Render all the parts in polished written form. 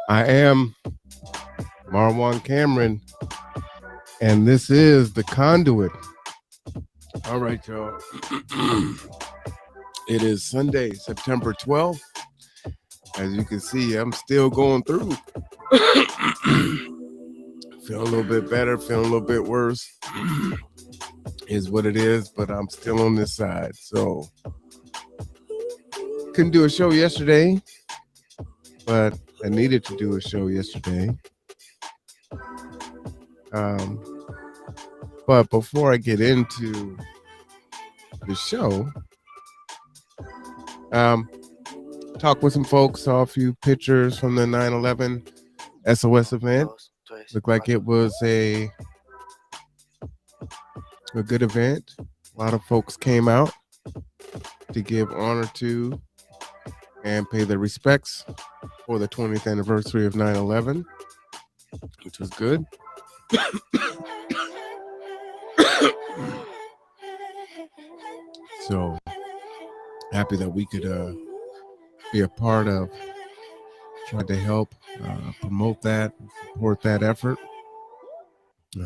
I am Marwan Cameron, and this is The Conduit. All right, y'all. It is Sunday, September 12th. As you can see, I'm still going through. Feeling a little bit better, feeling a little bit worse. Is what it is, but I'm still on this side. So, couldn't do a show yesterday, but I needed to do a show yesterday. Um, but before I get into the show, um, talk with some folks, saw a few pictures from the 9/11 SOS event. Looked like it was a good event. A lot of folks came out to give honor to and pay their respects for the 20th anniversary of 9/11, which was good. So happy that we could be a part of trying to help promote that, support that effort.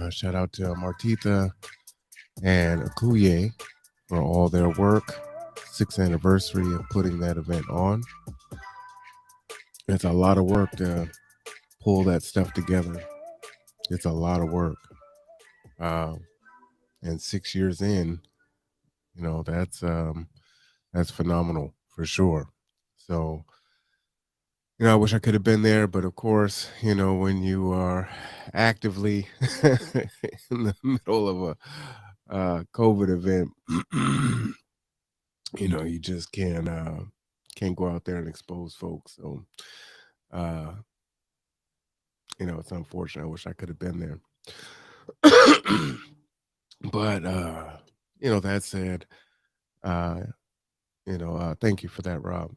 Shout out to Martitha and Akuye for all their work. 6th anniversary of putting that event on. It's a lot of work to pull that stuff together. It's a lot of work. And 6 years in, that's phenomenal for sure. So, I wish I could have been there, but of course, when you are actively in the middle of a COVID event, you just can't go out there and expose folks. So, it's unfortunate. I wish I could have been there. But that said, thank you for that, Rob.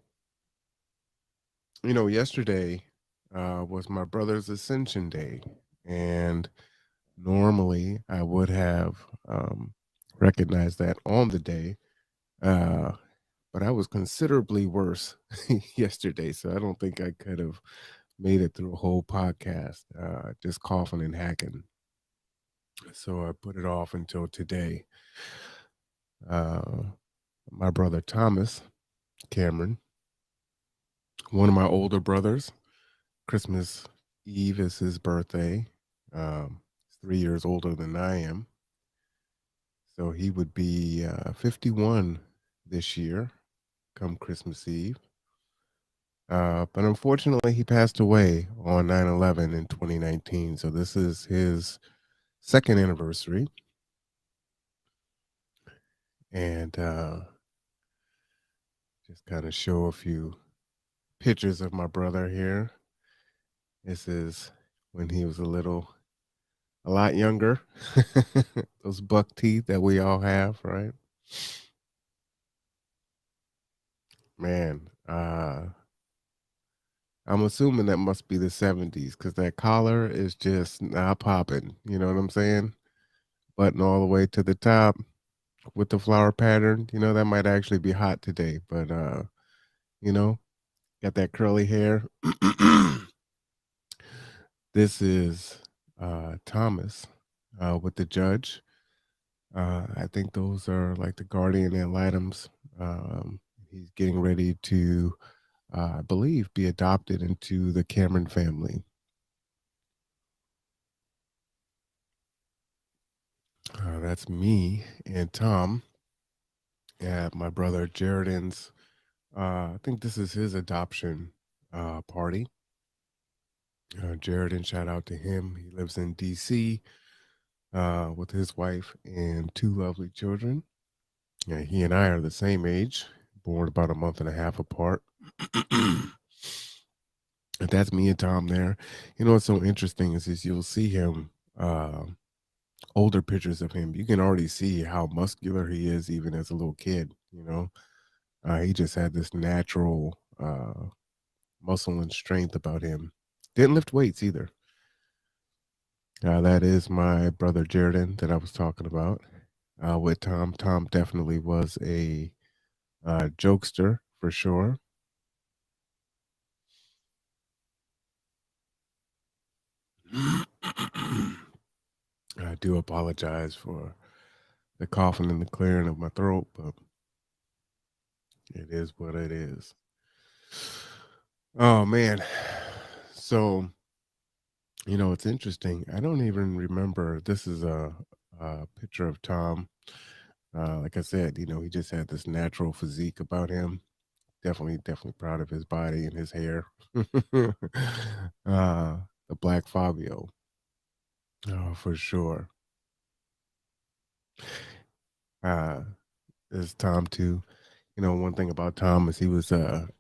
Yesterday was my brother's Ascension Day, and normally I would have recognized that on the day, but I was considerably worse yesterday, so I don't think I could have made it through a whole podcast, just coughing and hacking. So I put it off until today. My brother Thomas Cameron, one of my older brothers, Christmas Eve is his birthday. He's 3 years older than I am. So he would be 51 this year, come Christmas Eve. But unfortunately, he passed away on 9/11 in 2019. So this is his second anniversary. And just kind of show a few pictures of my brother here. This is when he was a lot younger. Those buck teeth that we all have, right? Man, I'm assuming that must be the 70s because that collar is just not popping. You know what I'm saying? Button all the way to the top with the flower pattern. That might actually be hot today, but got that curly hair. This is Thomas with the judge. I think those are like the guardian ad litems. He's getting ready to, I believe, be adopted into the Cameron family. That's me and Tom at my brother Jared's. I think this is his adoption party. Jared, shout out to him. He lives in D.C. With his wife and 2 lovely children. Yeah, he and I are the same age, born about a month and a half apart. And that's me and Tom there. What's so interesting is you'll see him, older pictures of him. You can already see how muscular he is even as a little kid, He just had this natural muscle and strength about him. Didn't lift weights either. That is my brother Jared that I was talking about with Tom. Tom definitely was a jokester for sure. do apologize for the coughing and the clearing of my throat, but it is what it is. Oh man. So, it's interesting. I don't even remember. This is a picture of Tom. Like I said, he just had this natural physique about him. Definitely proud of his body and his hair. The Black Fabio. Oh, for sure. Uh, is Tom too. One thing about Tom is he was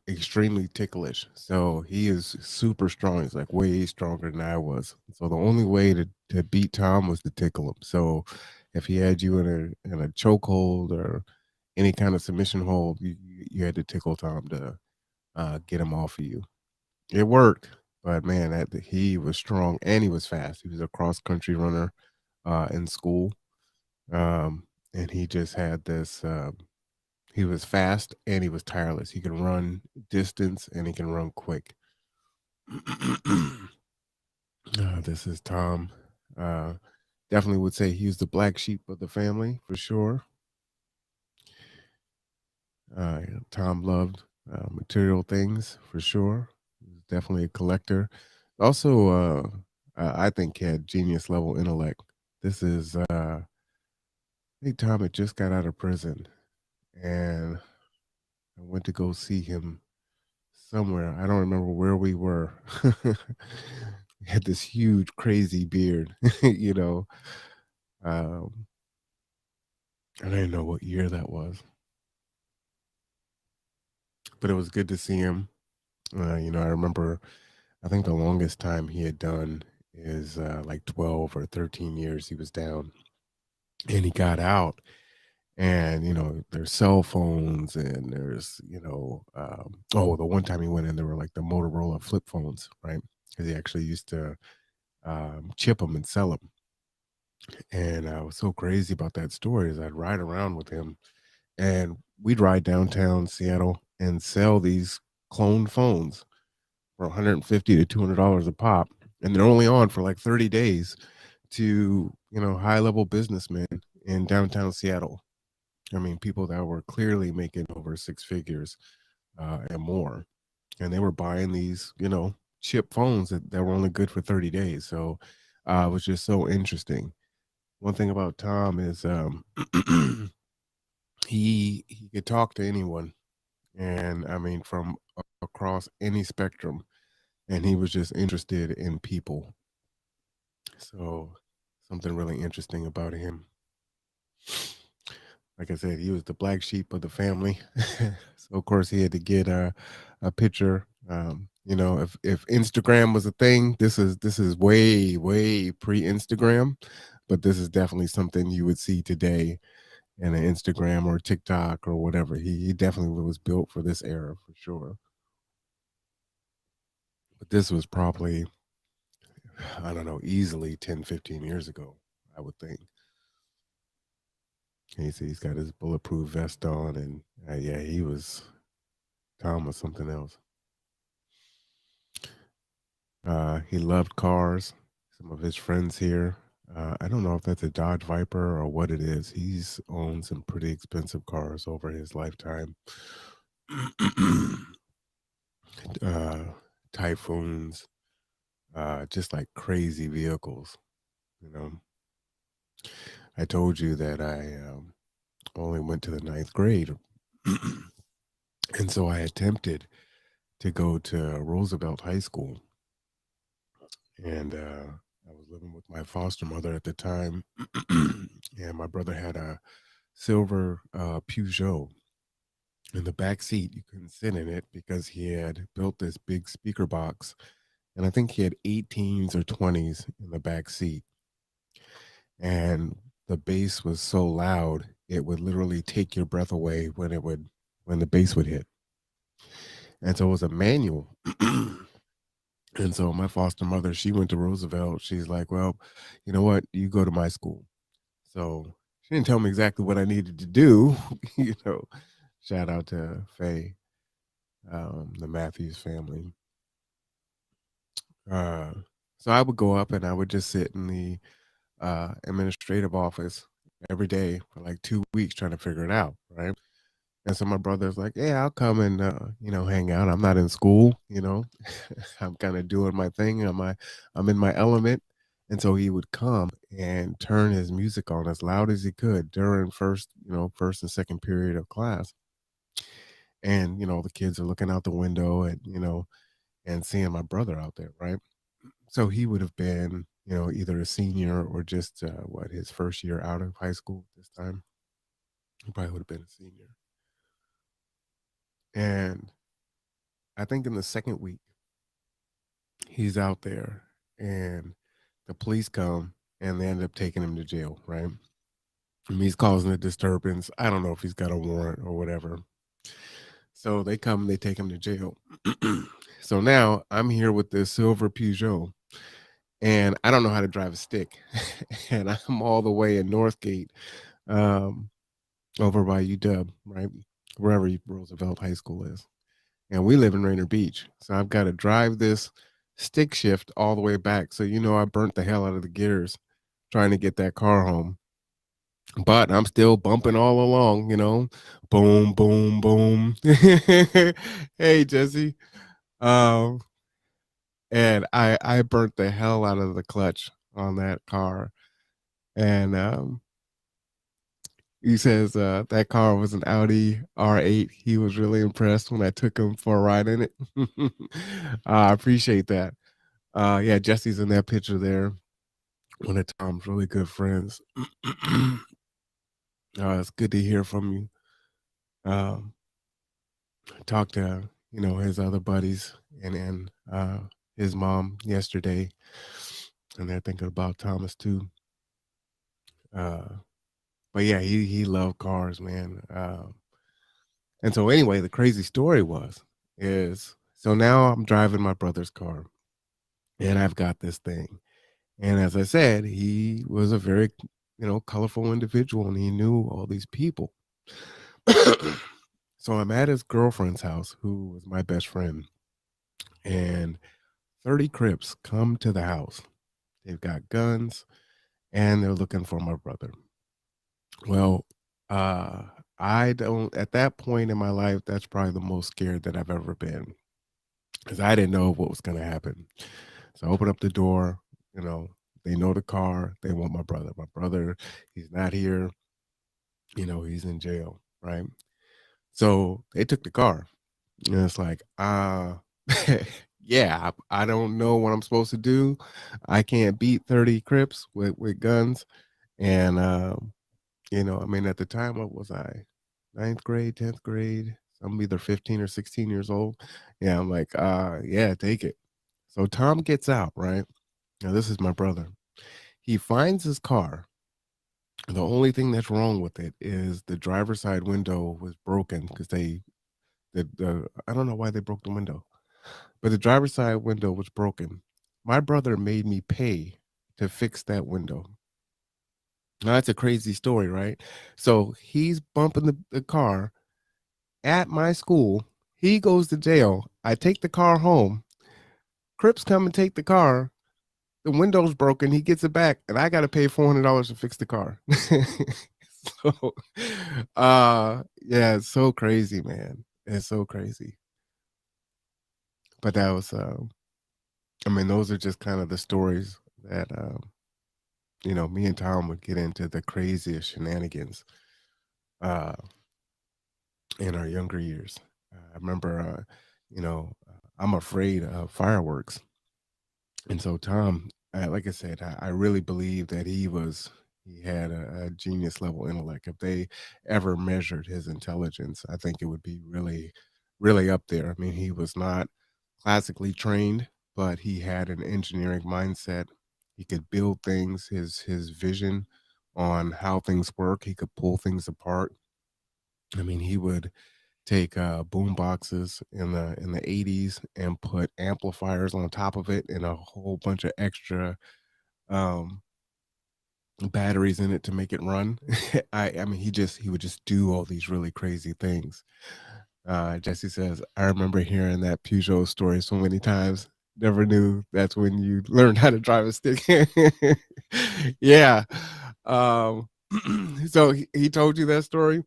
extremely ticklish. So he is super strong. He's like way stronger than I was. So the only way to beat Tom was to tickle him. So if he had you in a chokehold or any kind of submission hold, you had to tickle Tom to get him off of you. It worked, but man, he was strong and he was fast. He was a cross country runner in school, and he just had this. He was fast and he was tireless. He can run distance and he can run quick. This is Tom. Uh, Definitely would say he was the black sheep of the family for sure. Tom loved material things for sure. He was definitely a collector. Also, I think he had genius level intellect. This is, I think Tom had just got out of prison, and I went to go see him somewhere. I don't remember where we were. He had this huge, crazy beard, you know. Um, I didn't know what year that was, but it was good to see him. I remember, I think the longest time he had done is like 12 or 13 years he was down, and he got out. And there's cell phones, and there's oh, the one time he went in, there were like the Motorola flip phones, right? Because he actually used to chip them and sell them. And I was so crazy about that story is I'd ride around with him, and we'd ride downtown Seattle and sell these clone phones for 150 to $200 a pop, and they're only on for like 30 days to high level businessmen in downtown Seattle. I mean, people that were clearly making over six figures and more, and they were buying these chip phones that were only good for 30 days. So it was just so interesting. One thing about Tom is he could talk to anyone, and I mean from across any spectrum, and he was just interested in people. So something really interesting about him. Like I said, he was the black sheep of the family. So of course he had to get a picture. If Instagram was a thing, this is way pre Instagram, but this is definitely something you would see today in an Instagram or TikTok or whatever. He definitely was built for this era for sure. But this was probably, I don't know, easily 10, 15 years ago, I would think. He's got his bulletproof vest on, and yeah, Tom was something else. He loved cars. Some of his friends here. I don't know if that's a Dodge Viper or what it is. He's owned some pretty expensive cars over his lifetime. uh, Typhoons, just like crazy vehicles. You know, I told you that I only went to the ninth grade, and so I attempted to go to Roosevelt High School, and I was living with my foster mother at the time, and my brother had a silver Peugeot. In the back seat, you couldn't sit in it because he had built this big speaker box, and I think he had 18s or 20s in the back seat. And the bass was so loud it would literally take your breath away when the bass would hit. And so it was a manual. And so my foster mother, she went to Roosevelt. She's like, well, you know what? You go to my school. So she didn't tell me exactly what I needed to do. you know, Shout out to Faye, the Matthews family. Uh, so I would go up and I would just sit in the administrative office every day for like 2 weeks trying to figure it out, right? And so my brother's like, "Yeah, I'll come and hang out. I'm not in school, I'm kind of doing my thing. I'm in my element." And so he would come and turn his music on as loud as he could during first and second period of class. And the kids are looking out the window and seeing my brother out there, right? So he would have been, either a senior or just his first year out of high school this time. He probably would have been a senior. And I think in the second week, he's out there and the police come and they end up taking him to jail, right? I mean, he's causing a disturbance. I don't know if he's got a warrant or whatever. So they come, they take him to jail. So now I'm here with this silver Peugeot and I don't know how to drive a stick. And I'm all the way in Northgate, um, over by UW, right? Wherever Roosevelt High School is. And we live in Rainier Beach. So I've got to drive this stick shift all the way back. So, I burnt the hell out of the gears trying to get that car home. But I'm still bumping all along, boom, boom, boom. Hey, Jesse. Um, and I burnt the hell out of the clutch on that car. And he says that car was an Audi R8. He was really impressed when I took him for a ride in it. I appreciate that. Yeah, Jesse's in that picture there. One of Tom's really good friends. It's good to hear from you. Talked to his other buddies and his mom yesterday, and they're thinking about Thomas too. But yeah, he loved cars, man. And so anyway, the crazy story is so now I'm driving my brother's car, and I've got this thing. And as I said, he was a very colorful individual, and he knew all these people. So I'm at his girlfriend's house, who was my best friend, and 30 Crips come to the house. They've got guns, and they're looking for my brother. Well, I don't, at that point in my life, that's probably the most scared that I've ever been, because I didn't know what was going to happen. So I open up the door, they know the car, they want my brother. My brother, he's not here, he's in jail, right? So they took the car. And it's like, yeah, I don't know what I'm supposed to do. I can't beat 30 Crips with guns. And, I mean, at the time, what was I? Ninth grade, 10th grade. I'm either 15 or 16 years old. Yeah, I'm like, yeah, take it. So Tom gets out, right? Now, this is my brother. He finds his car. The only thing that's wrong with it is the driver's side window was broken because I don't know why they broke the window, but the driver's side window was broken. My brother made me pay to fix that window. Now, that's a crazy story, right? So he's bumping the car at my school. He goes to jail. I take the car home. Crips come and take the car. The window's broken. He gets it back, and I got to pay $400 to fix the car. So, yeah, it's so crazy, man. It's so crazy. But that was, I mean, those are just kind of the stories that, me and Tom would get into the craziest shenanigans in our younger years. I remember, I'm afraid of fireworks. And so Tom, like I said, I really believe that he had a genius level intellect. If they ever measured his intelligence, I think it would be really, really up there. I mean, he was not classically trained, but he had an engineering mindset. He could build things. His vision on how things work. He could pull things apart. I mean, he would take boom boxes in the 80s and put amplifiers on top of it and a whole bunch of extra um batteries in it to make it run. I mean, he would just do all these really crazy things. Jesse says, I remember hearing that Peugeot story so many times. Never knew that's when you learned how to drive a stick. Yeah. Um, so he told you that story?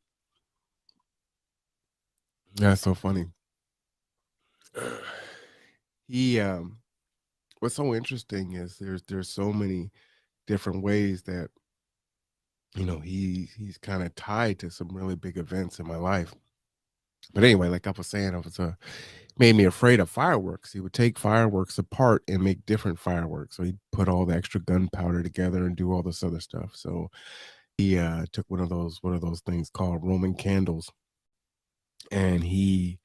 That's so funny. He what's so interesting is there's so many different ways that he's kind of tied to some really big events in my life. But anyway, like I was saying, I was made me afraid of fireworks. He would take fireworks apart and make different fireworks. So he'd put all the extra gunpowder together and do all this other stuff. So he took one of those things called Roman candles, and he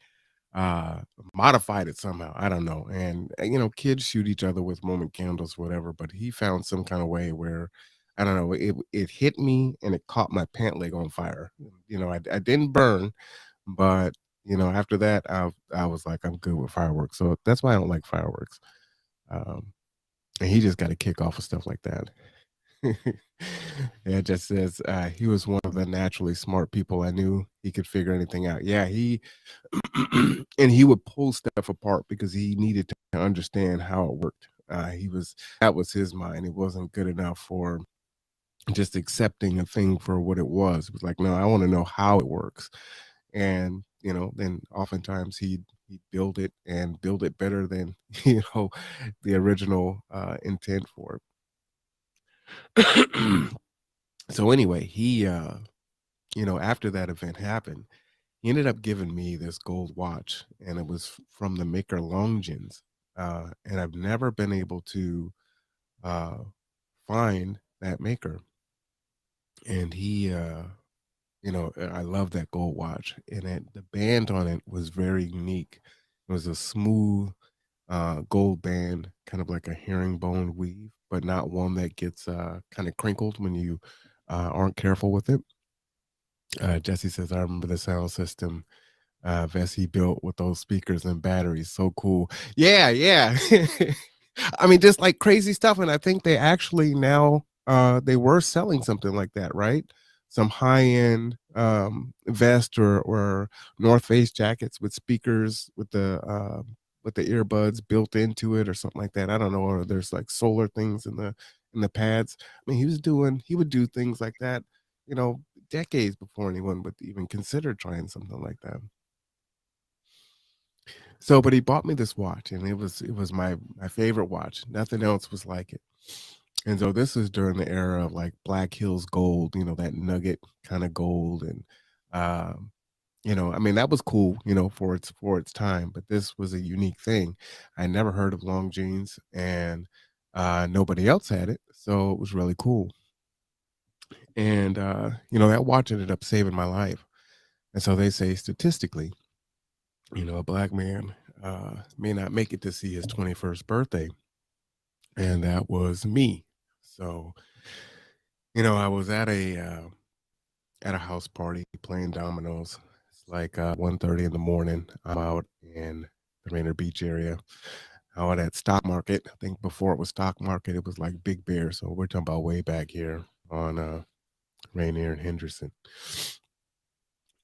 uh modified it somehow. I don't know. And kids shoot each other with Roman candles, whatever, but he found some kind of way where I don't know, it hit me and it caught my pant leg on fire. I didn't burn, but after that I was like, I'm good with fireworks. So that's why I don't like fireworks. Um and he just got a kick off of stuff like that. Yeah, it just says he was one of the naturally smart people I knew. He could figure anything out. Yeah, he and he would pull stuff apart because he needed to understand how it worked. That was his mind. It wasn't good enough for just accepting a thing for what it was. It was like, no, I want to know how it works. And then oftentimes he'd build it and build it better than the original intent for it. So anyway, he after that event happened, he ended up giving me this gold watch, and it was from the maker Longines. And I've never been able to uh, find that maker. And I love that gold watch, and the band on it was very unique. It was a smooth gold band, kind of like a herringbone weave, but not one that gets kind of crinkled when you aren't careful with it. Jesse says, I remember the sound system Vessi built with those speakers and batteries. So cool. Yeah, yeah. I mean, just like crazy stuff. And I think they actually now they were selling something like that, right? Some high-end vest or North Face jackets with speakers with the earbuds built into it or something like that. I don't know. Or there's like solar things in the pads. I mean, he would do things like that, you know, decades before anyone would even consider trying something like that. So, but he bought me this watch, and it was my favorite watch. Nothing else was like it. And so this is during the era of like Black Hills gold, that nugget kind of gold, and um, I mean that was cool, for its time. But this was a unique thing. I never heard of long jeans, and nobody else had it, so it was really cool. And that watch ended up saving my life. And so they say statistically, a black man may not make it to see his 21st birthday, and that was me. So I was at a house party playing dominoes. It's like 1:30 in the morning. I'm out in the Rainier Beach area, out at Stock Market. I think before it was Stock Market, it was like Big Bear. So we're talking about way back here on Rainier and Henderson.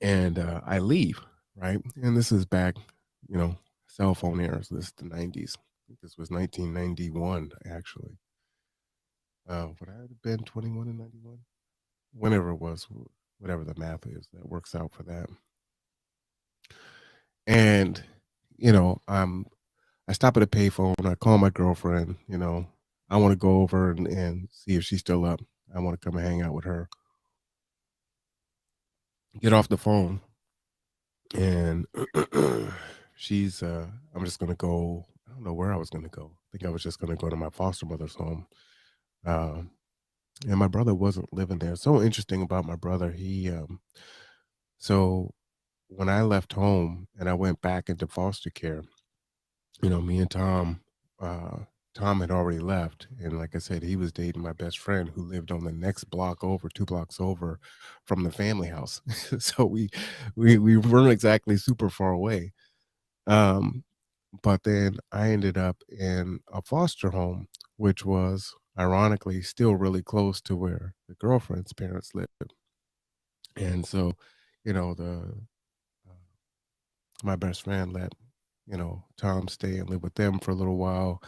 And I leave, right? And this is back, you know, cell phone era. So this is the 90s. I think this was 1991, actually. Would I have been 21 in 91? Whenever it was, whatever the math is, that works out for that. And, I stop at a payphone. I call my girlfriend, I want to go over and see if she's still up. I want to come and hang out with her. Get off the phone, and I'm just gonna go. I don't know where I was gonna go. I think I was just gonna go to my foster mother's home. Um, and my brother wasn't living there. So interesting about my brother. So when I left home and I went back into foster care, me and Tom had already left, and like I said, he was dating my best friend who lived on the next block over, 2 blocks over from the family house. So we weren't exactly super far away. Um, but then I ended up in a foster home, which was ironically still really close to where the girlfriend's parents lived. And so, the uh, my best friend let Tom stay and live with them for a little while.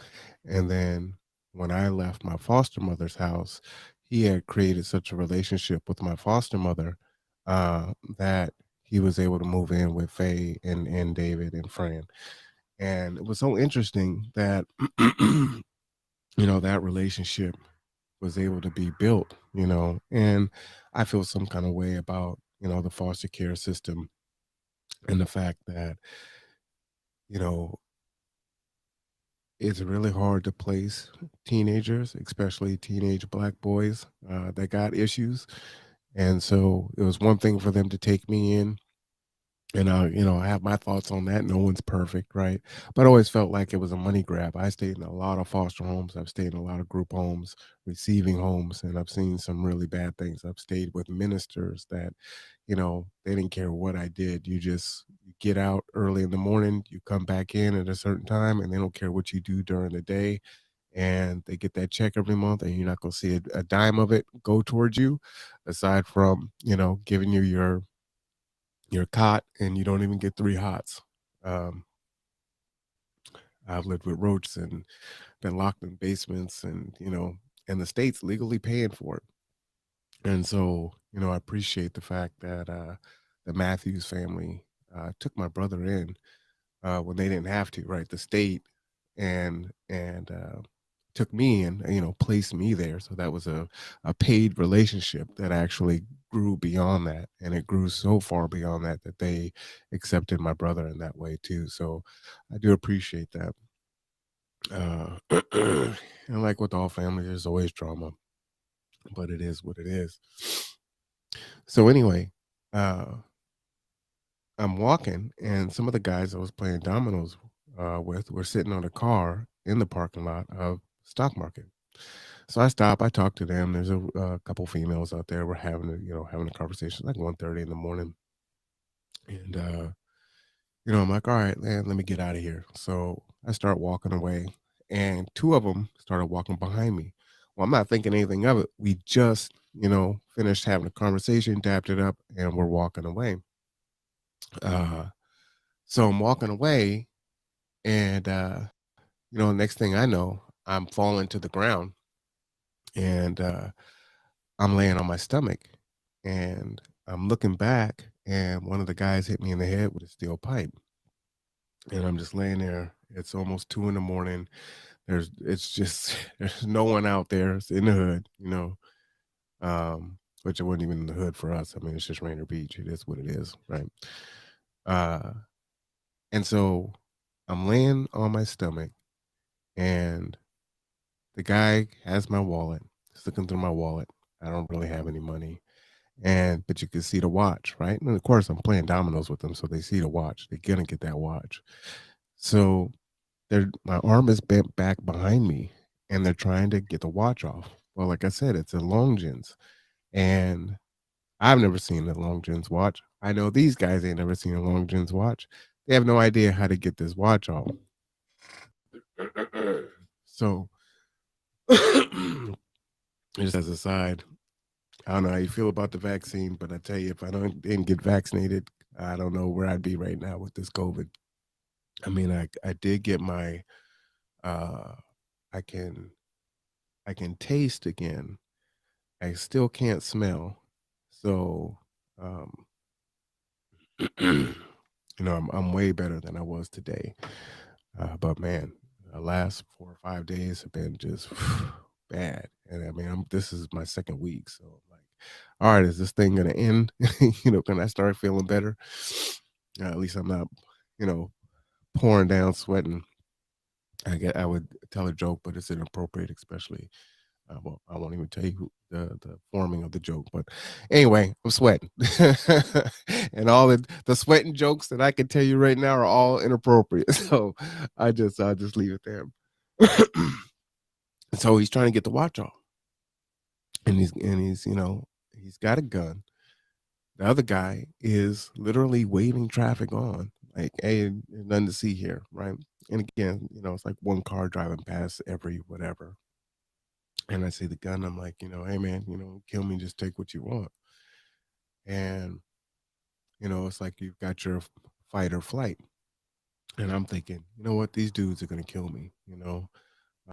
And then when I left my foster mother's house, he had created such a relationship with my foster mother that he was able to move in with Faye and David and Fran. And it was so interesting that, that relationship was able to be built, and I feel some kind of way about, the foster care system and the fact that, you know, it's really hard to place teenagers, especially teenage black boys that got issues. And so it was one thing for them to take me in. And I have my thoughts on that. No one's perfect, right? But I always felt like it was a money grab. I stayed in a lot of foster homes. I've stayed in a lot of group homes, receiving homes, and I've seen some really bad things. I've stayed with ministers that, they didn't care what I did. You get out early in the morning, you come back in at a certain time, and they don't care what you do during the day. And they get that check every month, and you're not going to see a dime of it go towards you, aside from, giving you your cot, and you don't even get 3 hots. Um, I've lived with roaches and been locked in basements and the state's legally paying for it. And so, I appreciate the fact that the Matthews family took my brother in when they didn't have to, right? The state and took me in, placed me there. So that was a paid relationship that actually grew beyond that. And it grew so far beyond that that they accepted my brother in that way too. So I do appreciate that. And like with all families, there's always drama, but it is what it is. So anyway, uh, I'm walking, and some of the guys I was playing dominoes with were sitting on a car in the parking lot of stock market. So I stop, I talk to them. There's a couple females out there. We're having a conversation like 1:30 in the morning, and I'm like, all right, man, let me get out of here. So I start walking away, and two of them started walking behind me. Well, I'm not thinking anything of it. We just, finished having a conversation, dapped it up, and we're walking away. Uh, so I'm walking away, and next thing I know, I'm falling to the ground, and I'm laying on my stomach, and I'm looking back, and one of the guys hit me in the head with a steel pipe, and I'm just laying there. It's almost 2 in the morning. It's just there's no one out there. It's in the hood, which it wasn't even in the hood for us. I mean, it's just Rainier Beach. It is what it is, right? Uh, and so I'm laying on my stomach, and the guy has my wallet. He's looking through my wallet. I don't really have any money. But you can see the watch, right? And of course I'm playing dominoes with them, so they see the watch. They're gonna get that watch. So my arm is bent back behind me, and they're trying to get the watch off. Well, like I said, it's a Longines, and I've never seen a Longines watch. I know these guys ain't never seen a Longines watch. They have no idea how to get this watch off. So just as a side, I don't know how you feel about the vaccine, but I tell you, if I didn't get vaccinated, I don't know where I'd be right now with this COVID. I mean, I did get my uh I can I can taste again. I still can't smell. So um I'm way better than I was today. But man, the last 4 or 5 days have been just bad. And I mean, this is my second week, so I'm like, all right, is this thing gonna end? Can I start feeling better? At least I'm not, you know, pouring down, sweating. I would tell a joke, but it's inappropriate, especially. Well, I won't even tell you the forming of the joke, but anyway, I'm sweating, and all the sweating jokes that I can tell you right now are all inappropriate. So I'll just leave it there. So he's trying to get the watch off, and he's got a gun. The other guy is literally waving traffic on, like, hey, there's nothing to see here, right? And again, it's like one car driving past every whatever. And I see the gun, I'm like, hey man, kill me, just take what you want. And it's like you've got your fight or flight. And I'm thinking, you know what, these dudes are gonna kill me.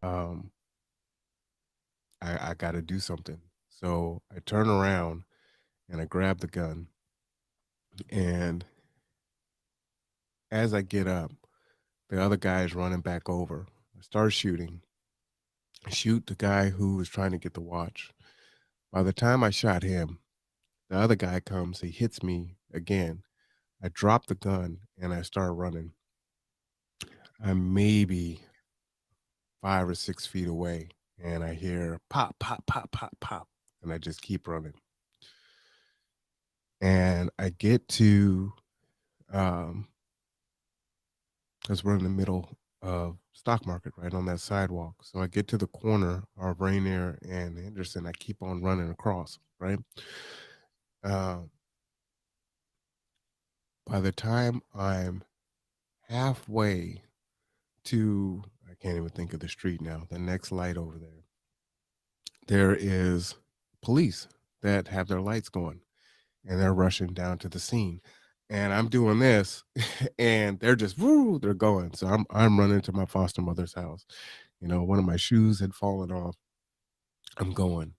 Um, I got to do something. So I turn around and I grab the gun, and as I get up, the other guy is running back over. I start shooting. I shoot the guy who was trying to get the watch. By the time I shot him, the other guy comes, he hits me again. I drop the gun and I start running. I'm maybe 5 or 6 feet away, and I hear pop, pop, pop, pop, pop, and I just keep running. And I get to, because we're in the middle of stock market, right on that sidewalk. So I get to the corner of Rainier and Henderson. I keep on running across, right? Uh, by the time I'm halfway to, I can't even think of the street now, the next light over there, there is police that have their lights going, and they're rushing down to the scene. And I'm doing this, and they're just woo, they're going. So I'm running to my foster mother's house. One of my shoes had fallen off. I'm going.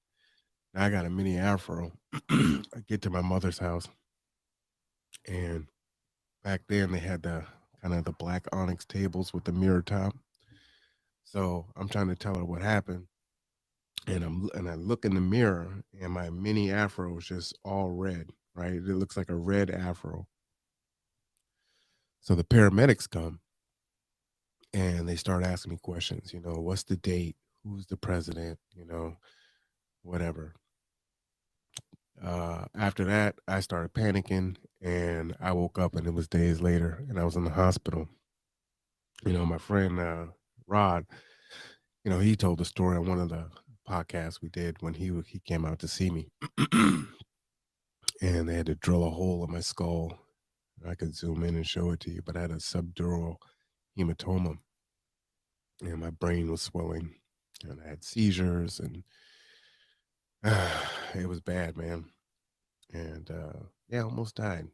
I got a mini afro. I get to my mother's house, and back then they had the kind of the black onyx tables with the mirror top. So I'm trying to tell her what happened, and I look in the mirror, and my mini afro is just all red. Right, it looks like a red afro. So the paramedics come, and they start asking me questions. What's the date? Who's the president? Whatever. After that, I started panicking, and I woke up, and it was days later, and I was in the hospital. My friend Rod, he told the story on one of the podcasts we did when he came out to see me, and they had to drill a hole in my skull. I could zoom in and show it to you, but I had a subdural hematoma, and my brain was swelling, and I had seizures, and it was bad, man. And yeah, almost died.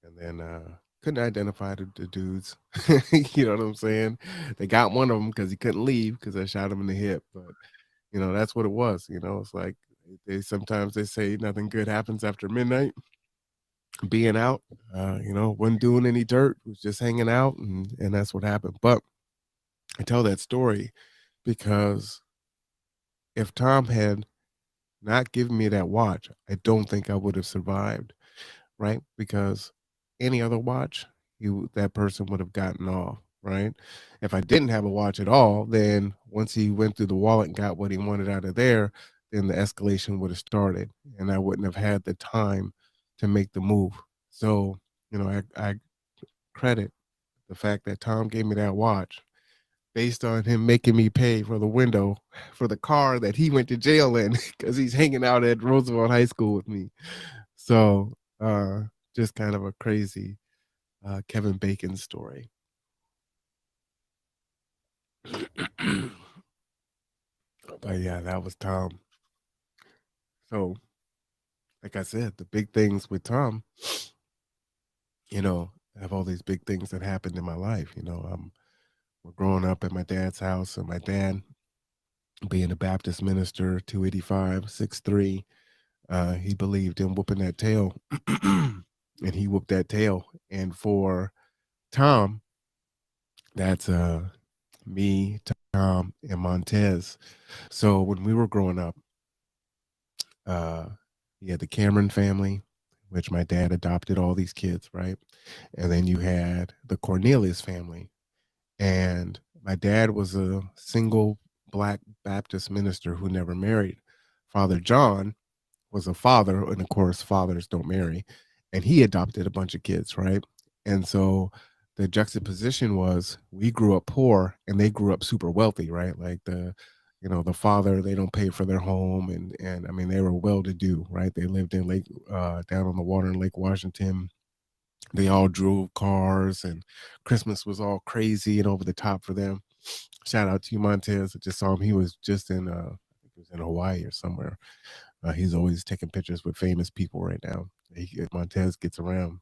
And then couldn't identify the dudes. You know what I'm saying? They got one of them because he couldn't leave because I shot him in the hip. But that's what it was. It's like sometimes they say nothing good happens after midnight. Being out, wasn't doing any dirt, was just hanging out, and that's what happened. But I tell that story because if Tom had not given me that watch, I don't think I would have survived, right? Because any other watch, that person would have gotten off, right? If I didn't have a watch at all, then once he went through the wallet and got what he wanted out of there, then the escalation would have started, and I wouldn't have had the time to make the move. So, I credit the fact that Tom gave me that watch based on him making me pay for the window for the car that he went to jail in because he's hanging out at Roosevelt High School with me. So, just kind of a crazy Kevin Bacon story. But yeah, that was Tom. So, like I said, the big things with Tom, I have all these big things that happened in my life. We're growing up at my dad's house, and my dad, being a Baptist minister, 285, 6'3", he believed in whooping that tail, and he whooped that tail. And for Tom, that's me, Tom, and Montez. So when we were growing up, uh, you had the Cameron family, which my dad adopted all these kids, right? And then you had the Cornelius family. And my dad was a single Black Baptist minister who never married. Father John was a father, and of course, fathers don't marry. And he adopted a bunch of kids, right? And so the juxtaposition was we grew up poor and they grew up super wealthy, right? Like the father, they don't pay for their home, and I mean they were well to do, right? They lived in Lake down on the water in Lake Washington. They all drove cars, and Christmas was all crazy and over the top for them. Shout out to you, Montez. I just saw him. He was just in I think he was in Hawaii or somewhere. He's always taking pictures with famous people right now. Montez gets around.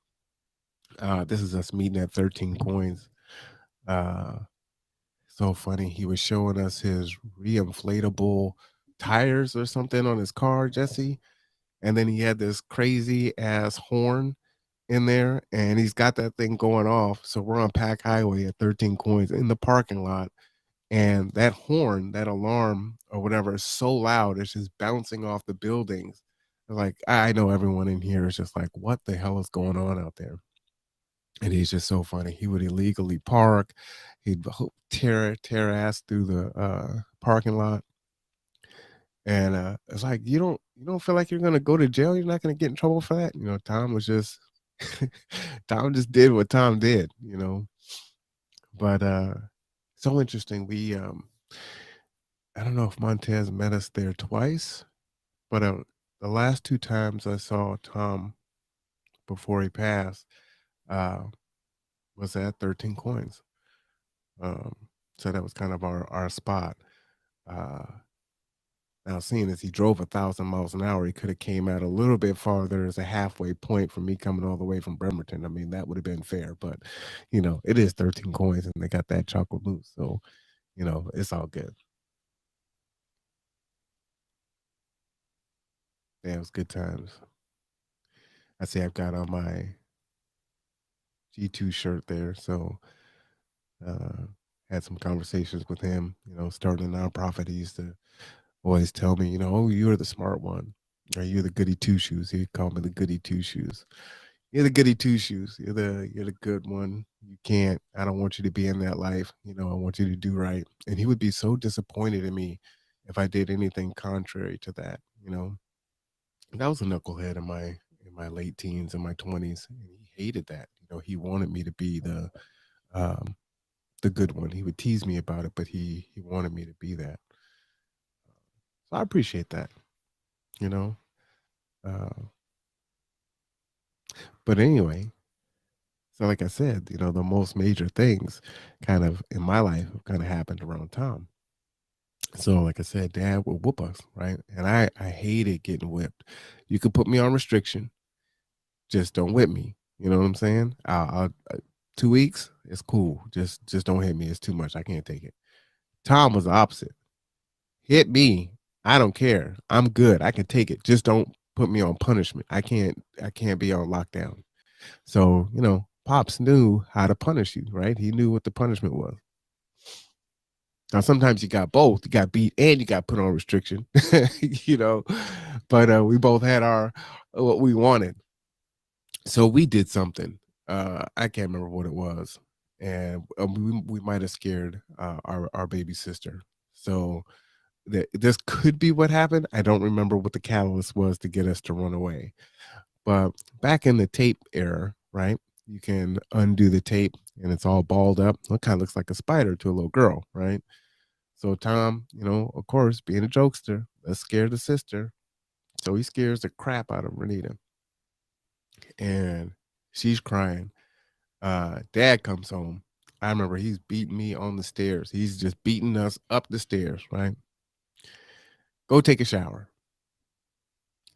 This is us meeting at 13 Coins. Uh, so funny. He was showing us his reinflatable tires or something on his car, Jesse. And then he had this crazy ass horn in there, and he's got that thing going off. So we're on Pack Highway at 13 Coins in the parking lot, and that horn, that alarm or whatever, is so loud, it's just bouncing off the buildings. Like, I know everyone in here is just like, what the hell is going on out there? And he's just so funny. He would illegally park, he'd tear ass through the parking lot. And it's like, you don't feel like you're gonna go to jail, you're not gonna get in trouble for that. Tom was just Tom just did what Tom did. But so interesting. We I don't know if Montez met us there twice, but the last two times I saw Tom before he passed uh, was at 13 Coins. Um, so that was kind of our spot. Uh, Now, seeing as he drove 1,000 miles an hour, he could have came out a little bit farther as a halfway point for me coming all the way from Bremerton. I mean, that would have been fair, but it is 13 Coins, and they got that chocolate mousse, so it's all good. Yeah, it was good times. I see I've got on my G2 shirt there. So uh, had some conversations with him, starting a nonprofit. He used to always tell me, oh, you're the smart one, or you're the goody two shoes. He'd call me the goody two shoes. You're the goody two shoes. You're the good one. You can't. I don't want you to be in that life. I want you to do right. And he would be so disappointed in me if I did anything contrary to that. And I was a knucklehead in my late teens and my 20s, and he hated that. He wanted me to be um, the good one. He would tease me about it, but he wanted me to be that. So I appreciate that. You know. Uh, but anyway, so like I said, the most major things kind of in my life kind of happened around Tom. So like I said, Dad would whoop us, right? And I hated getting whipped. You could put me on restriction, just don't whip me. You know what I'm saying? 2 weeks, it's cool. Just don't hit me. It's too much. I can't take it. Tom was the opposite. Hit me. I don't care. I'm good. I can take it. Just don't put me on punishment. I can't be on lockdown. So, Pops knew how to punish you, right? He knew what the punishment was. Now sometimes you got both. You got beat and you got put on restriction. you know. But we both had our what we wanted. So we did something. I can't remember what it was. And we might have scared our baby sister. So this could be what happened. I don't remember what the catalyst was to get us to run away. But back in the tape era, right? You can undo the tape and it's all balled up. It kind of looks like a spider to a little girl, right? So Tom, of course, being a jokester, let's scare the sister. So he scares the crap out of Renita. And she's crying. Dad comes home. I remember he's beating me on the stairs. He's just beating us up the stairs, right? Go take a shower.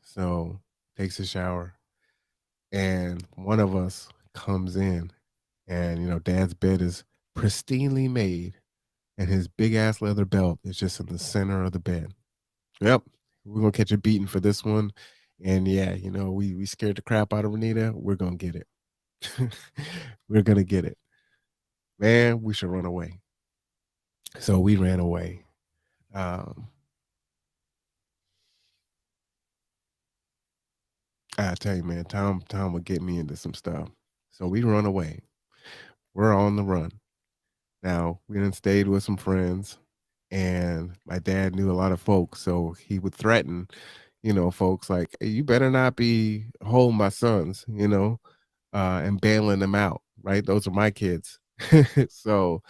So takes a shower, and one of us comes in, and Dad's bed is pristinely made, and his big ass leather belt is just in the center of the bed. Yep, we're gonna catch a beating for this one, and yeah, we scared the crap out of Renita. We're gonna get it. We're gonna get it, man. We should run away. So we ran away. Um, I tell you, man, Tom would get me into some stuff. So we run away. We're on the run. Now we then stayed with some friends, and my dad knew a lot of folks, so he would threaten, folks like, hey, you better not be holding my sons, and bailing them out. Right, those are my kids. So,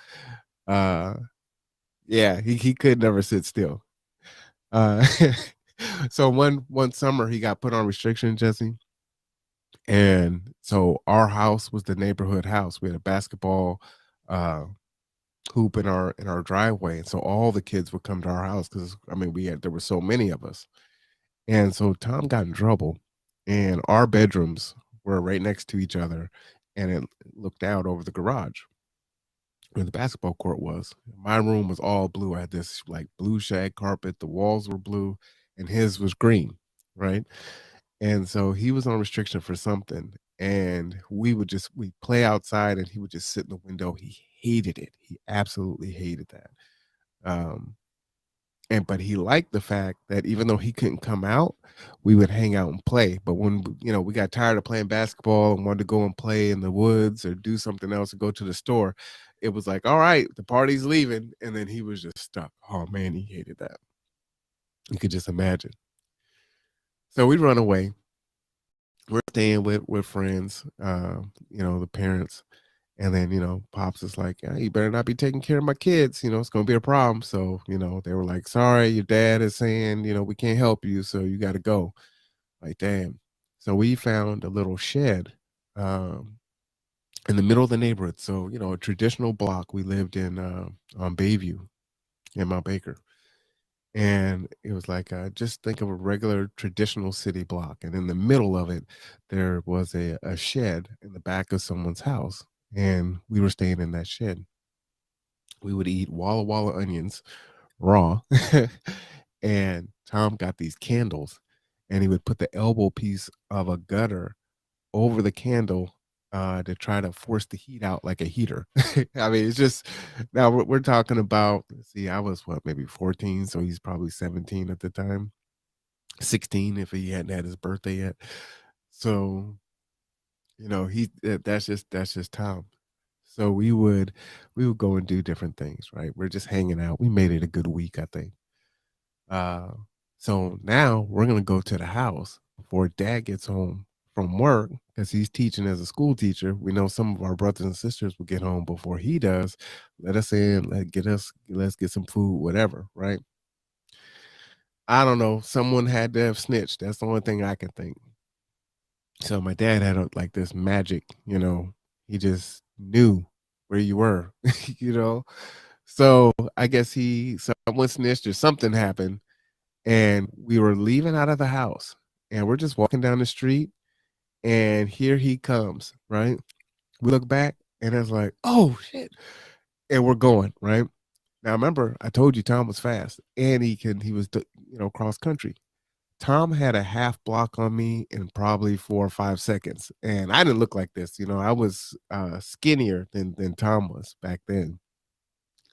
uh, yeah, he could never sit still. Uh, so one summer he got put on restriction, Jesse. And so our house was the neighborhood house. We had a basketball uh, hoop in our driveway, and so all the kids would come to our house because I mean there were so many of us. And so Tom got in trouble, and our bedrooms were right next to each other, and it looked out over the garage. where the basketball court was. My room was all blue. I had this like blue shag carpet. The walls were blue, and his was green, right? And so he was on restriction for something, and we play outside, and he would just sit in the window. He hated it. He absolutely hated that. Um, and but he liked the fact that even though he couldn't come out, we would hang out and play. But when we got tired of playing basketball and wanted to go and play in the woods or do something else or go to the store, it was like, all right, the party's leaving, and then he was just stuck. Oh man, he hated that. You could just imagine. So we'd run away. We're staying with friends, the parents. And then, Pops is like, yeah, you better not be taking care of my kids. It's going to be a problem. So, they were like, sorry, your dad is saying, we can't help you. So you got to go. Like, damn. So we found a little shed um, in the middle of the neighborhood. So, a traditional block we lived in on Bayview in Mount Baker. And it was like, just think of a regular traditional city block. And in the middle of it, there was a shed in the back of someone's house. And we were staying in that shed. We would eat Walla Walla onions raw. And Tom got these candles, and he would put the elbow piece of a gutter over the candle to try to force the heat out like a heater. I mean, it's just now we're talking about, let's see, I was what, maybe 14, so he's probably 17 at the time, 16 if he hadn't had his birthday yet. So, that's just Tom. So we would go and do different things, right? We're just hanging out. We made it a good week, I think. Uh, so now we're gonna go to the house before Dad gets home from work because he's teaching as a school teacher. We know some of our brothers and sisters will get home before he does. Let us in, let's get some food, whatever, right? I don't know. Someone had to have snitched. That's the only thing I can think. So my dad had like this magic, he just knew where you were, you know. So I guess someone snitched or something happened, and we were leaving out of the house, and we're just walking down the street, and here he comes, right? We look back, and it's like, oh shit, and we're going right now. Remember, I told you Tom was fast, and he was cross country. Tom had a half block on me in probably 4 or 5 seconds, and I didn't look like this. I was skinnier than Tom was back then.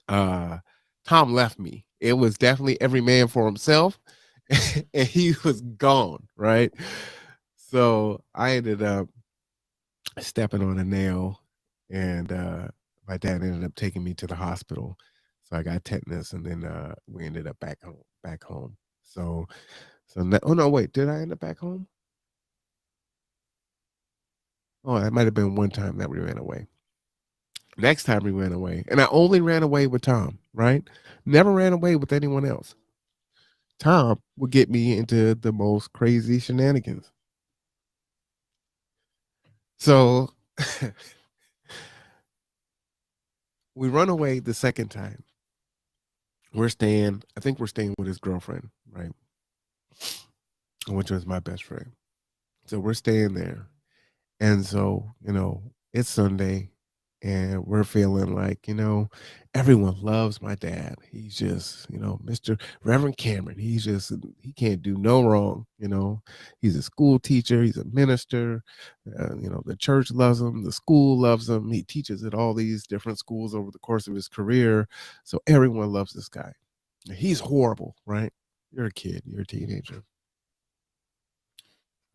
Uh, Tom left me. It was definitely every man for himself, and he was gone. Right. So I ended up stepping on a nail, and my dad ended up taking me to the hospital. So I got tetanus, and then we ended up back home. Back home. Oh no, wait, did I end up back home? Oh, that might have been one time that we ran away. Next time we ran away, and I only ran away with Tom, right? Never ran away with anyone else. Tom would get me into the most crazy shenanigans. So we run away the second time. I think we're staying with his girlfriend, right? Which was my best friend. So we're staying there. And so, it's Sunday, and we're feeling like, everyone loves my dad. He's just, Mr. Reverend Cameron. He can't do no wrong. He's a school teacher, he's a minister. The church loves him, the school loves him. He teaches at all these different schools over the course of his career. So everyone loves this guy. He's horrible, right? You're a kid, you're a teenager.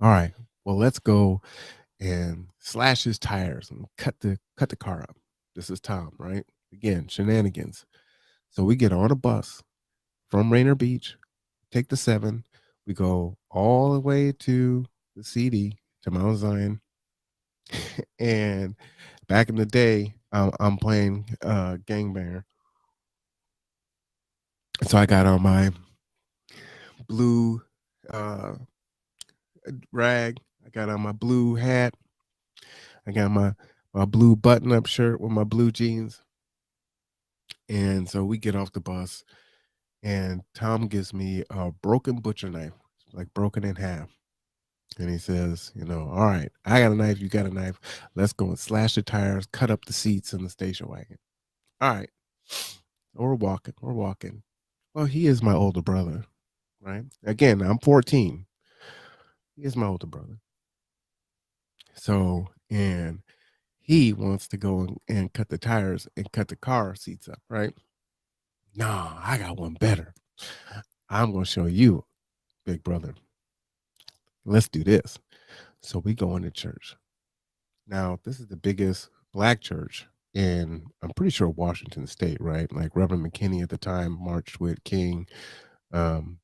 All right, well, let's go and slash his tires and cut the car up. This is Tom, right? Again, shenanigans. So we get on a bus from Rainier Beach, take the 7, we go all the way to the CD, to Mount Zion. And back in the day, I'm playing gangbanger. So I got on my blue uh, rag, I got on my blue hat, I got my blue button-up shirt with my blue jeans. And so we get off the bus, and Tom gives me a broken butcher knife, like broken in half. And he says, all right, I got a knife, you got a knife. Let's go and slash the tires, cut up the seats in the station wagon. All right. We're walking. We're walking. Well, he is my older brother, right? Again, I'm 14. He is my older brother. So, and he wants to go and cut the tires and cut the car seats up, right? No, I got one better. I'm going to show you, big brother. Let's do this. So we go into church. Now, this is the biggest black church in, I'm pretty sure, Washington State, right? Like Reverend McKinney at the time marched with King. Um,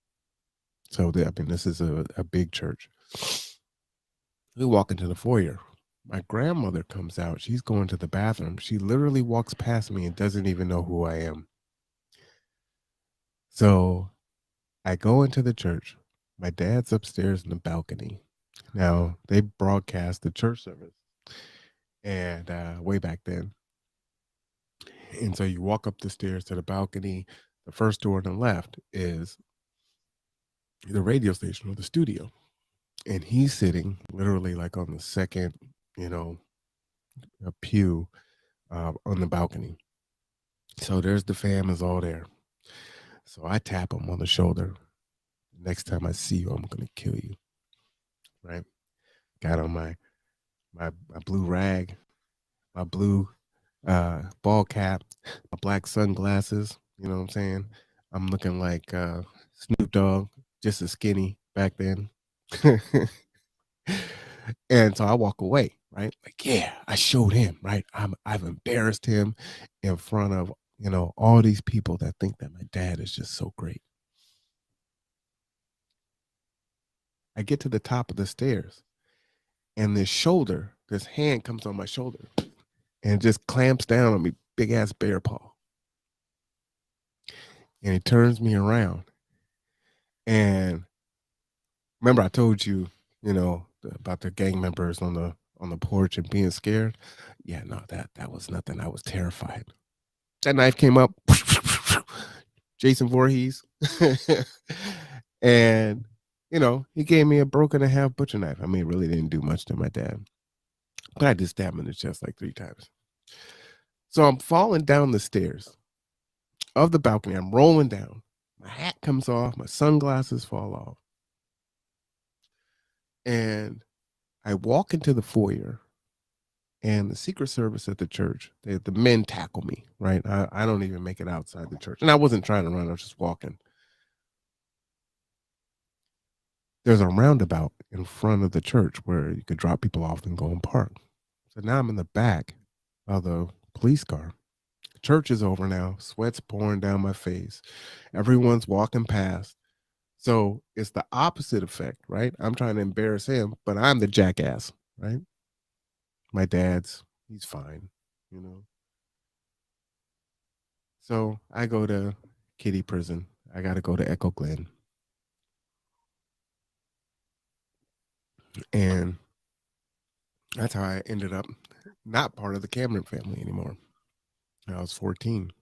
I mean, this is a big church. We walk into the foyer. My grandmother comes out. She's going to the bathroom. She literally walks past me and doesn't even know who I am. So I go into the church. My dad's upstairs in the balcony. Now, they broadcast the church service and way back then. And so you walk up the stairs to the balcony. The first door on the left is the radio station or the studio. And he's sitting literally like on the second, you know, a pew on the balcony. So there's the fam is all there. So I tap him on the shoulder. Next time I see you, I'm gonna kill you. Right? Got on my blue rag, my blue ball cap, my black sunglasses. You know what I'm saying? I'm looking like Snoop Dogg, just as skinny back then. And so I walk away, right? Like, yeah, I showed him, right? I've embarrassed him in front of, all these people that think that my dad is just so great. I get to the top of the stairs and this hand comes on my shoulder and just clamps down on me, big ass bear paw. And he turns me around. And remember I told you, about the gang members on the porch and being scared? Yeah, no, that was nothing. I was terrified. That knife came up, Jason Voorhees. And he gave me a broken and a half butcher knife. I mean, it really didn't do much to my dad. But I did stab him in the chest like 3 times. So I'm falling down the stairs of the balcony. I'm rolling down. My hat comes off. My sunglasses fall off. And I walk into the foyer, and the Secret Service at the church, the men tackle me, right? I don't even make it outside the church. And I wasn't trying to run. I was just walking. There's a roundabout in front of the church where you could drop people off and go and park. So now I'm in the back of the police car. Church is over now. Sweat's pouring down my face. Everyone's walking past. So it's the opposite effect, right? I'm trying to embarrass him, but I'm the jackass, right? My he's fine, you know. So I go to kiddie prison. I got to go to Echo Glen. And that's how I ended up not part of the Cameron family anymore. I was 14.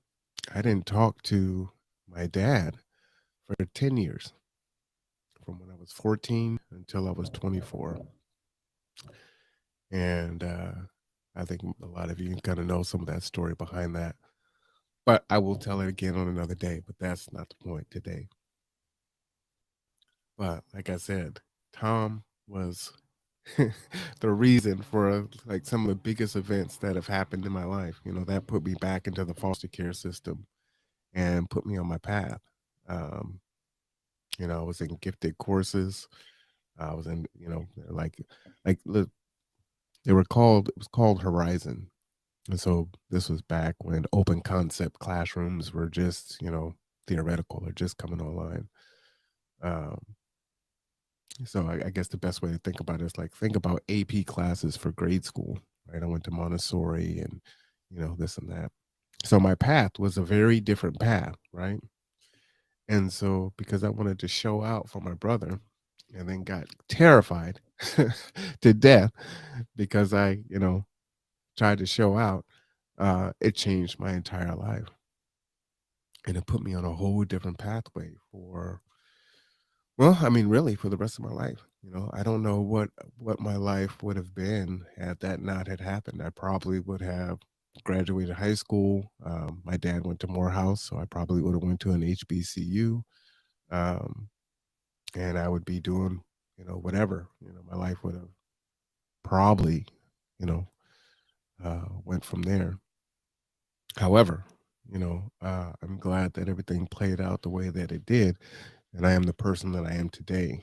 I didn't talk to my dad for 10 years, from when I was 14 until I was 24. And I think a lot of you kind of know some of that story behind that. But I will tell it again on another day, but that's not the point today. But like I said, Tom was the reason for like some of the biggest events that have happened in my life. That put me back into the foster care system and put me on my path. Um, I was in gifted courses. I was in, like it was called Horizon. And so this was back when open concept classrooms were just, theoretical or just coming online. Um, so I guess the best way to think about it is like think about AP classes for grade school, right? I went to Montessori and, this and that. So my path was a very different path, right? And so because I wanted to show out for my brother and then got terrified to death because I, tried to show out, it changed my entire life. And it put me on a whole different pathway I mean, really for the rest of my life. I don't know what my life would have been had that not had happened. I probably would have Graduated high school. My dad went to Morehouse, so I probably would have went to an HBCU, um, and I would be doing, whatever. My life would have probably, you know, went from there. However, I'm glad that everything played out the way that it did, and I am the person that I am today.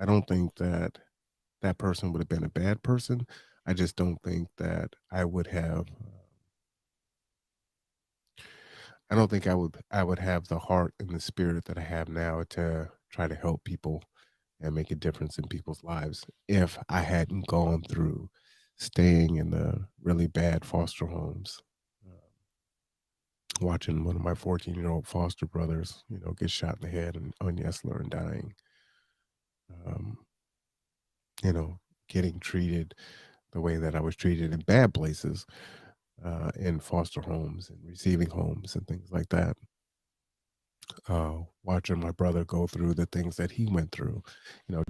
I don't think that that person would have been a bad person. I just don't think that I would have. I don't think I would have the heart and the spirit that I have now to try to help people and make a difference in people's lives if I hadn't gone through staying in the really bad foster homes, watching one of my 14-year-old foster brothers, get shot in the head and on Yesler and dying, um, you know, getting treated the way that I was treated in bad places, in foster homes and receiving homes and things like that. Watching my brother go through the things that he went through,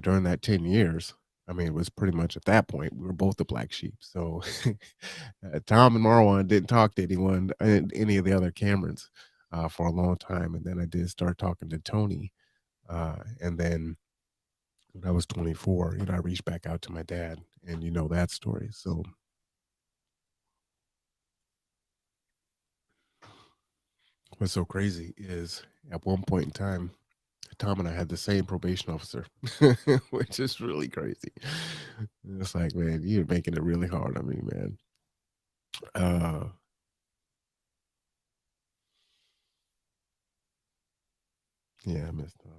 during that 10 years. I mean, it was pretty much at that point, we were both the black sheep. So Tom and Marwan didn't talk to anyone, any of the other Camerons, for a long time. And then I did start talking to Tony. And then when I was 24, I reached back out to my dad, and you know that story. So what's so crazy is at one point in time, Tom and I had the same probation officer, which is really crazy. It's like, man, you're making it really hard on me, man. Uh, yeah, I miss Tom.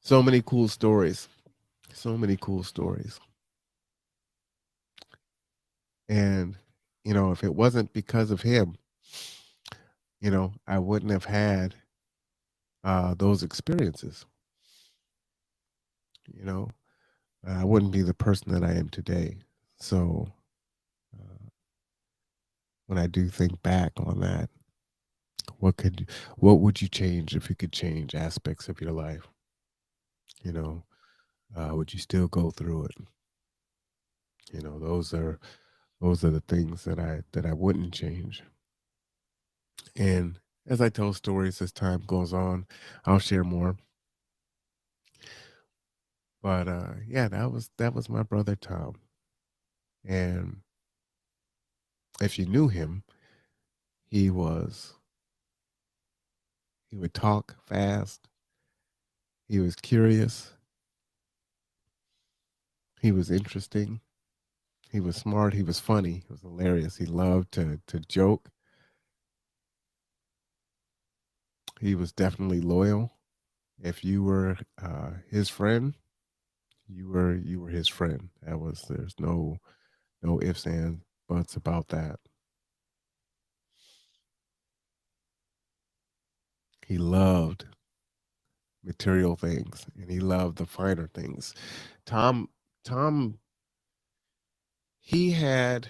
So many cool stories. So many cool stories. And, if it wasn't because of him, I wouldn't have had those experiences. You know, I wouldn't be the person that I am today. So uh, when I do think back on that, what could what would you change if you could change aspects of your life? You know, would you still go through it? Those are the things that I wouldn't change. And as I tell stories as time goes on, I'll share more. But yeah, that was my brother Tom. And if you knew him, he was he would talk fast. He was curious. He was interesting. He was smart. He was funny. He was hilarious. He loved to joke. He was definitely loyal. If you were his friend, you were his friend. There's no ifs and buts about that. He loved material things and he loved the finer things. Tom Tom he had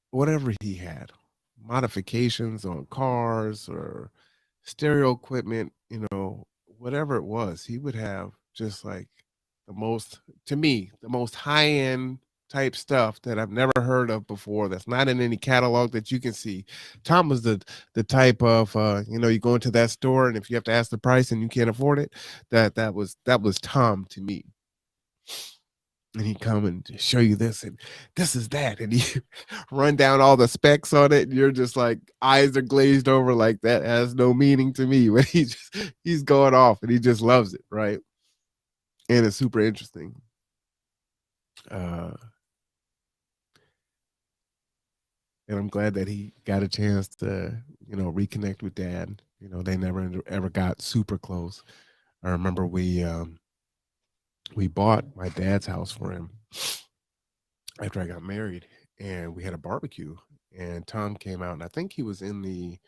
whatever he had, modifications on cars or stereo equipment, whatever it was, he would have just like the most, to me, the most high end type stuff that I've never heard of before. That's not in any catalog that you can see. Tom was the type of you go into that store and if you have to ask the price and you can't afford it, that was Tom to me. And he'd come and show you this and this is that, and he run down all the specs on it, and you're just like eyes are glazed over, like that has no meaning to me. But he's going off and he just loves it, right? And it's super interesting. Uh, and I'm glad that he got a chance to reconnect with dad. They never ever got super close. I remember we bought my dad's house for him after I got married, and we had a barbecue. And Tom came out, and I think he might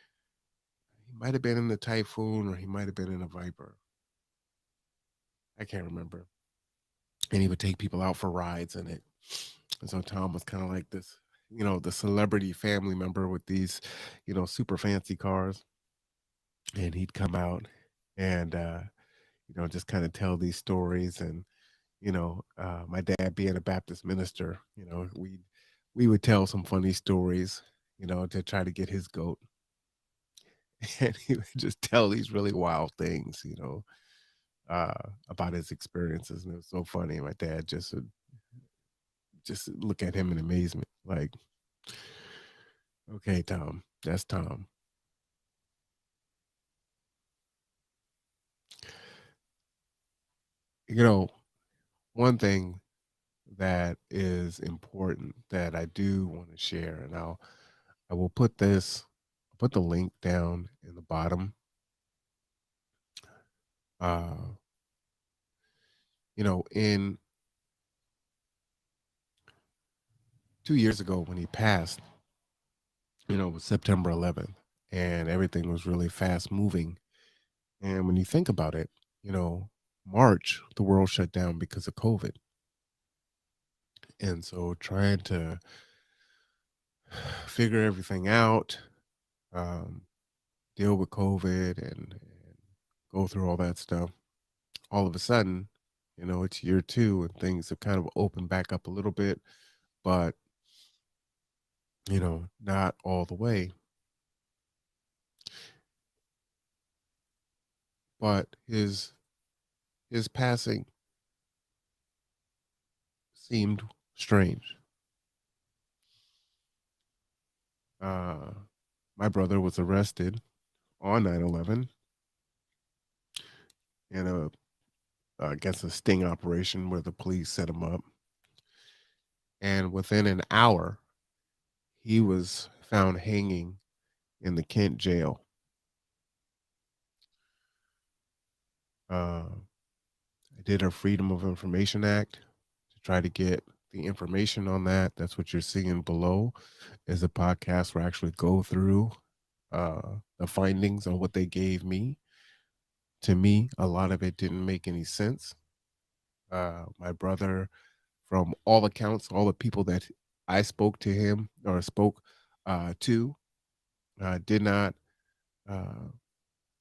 have been in the Typhoon or he might have been in a Viper. I can't remember. And he would take people out for rides in it. And so Tom was kind of like this, the celebrity family member with these, super fancy cars. And he'd come out and just kind of tell these stories. And my dad being a Baptist minister, we would tell some funny stories, to try to get his goat. And he would just tell these really wild things, about his experiences, and it was so funny. My dad just would just look at him in amazement, like, "Okay, Tom, that's Tom." You know, one thing that is important that I do want to share, and I will put the link down in the bottom. Uh, in 2 years ago when he passed, it was September 11th, and everything was really fast moving. And when you think about it, you know, March, the world shut down because of COVID. And so trying to figure everything out, um, deal with COVID and go through all that stuff, all of a sudden, it's year two and things have kind of opened back up a little bit, but, not all the way. But his passing seemed strange. Uh, my brother was arrested on 9/11 in I guess a sting operation where the police set him up. And within an hour, he was found hanging in the Kent jail. Uh, I did a Freedom of Information Act to try to get the information on that. That's what you're seeing below is a podcast where I actually go through the findings on what they gave me. To me, a lot of it didn't make any sense. My brother, from all accounts, all the people that I spoke to him or spoke to, did not uh,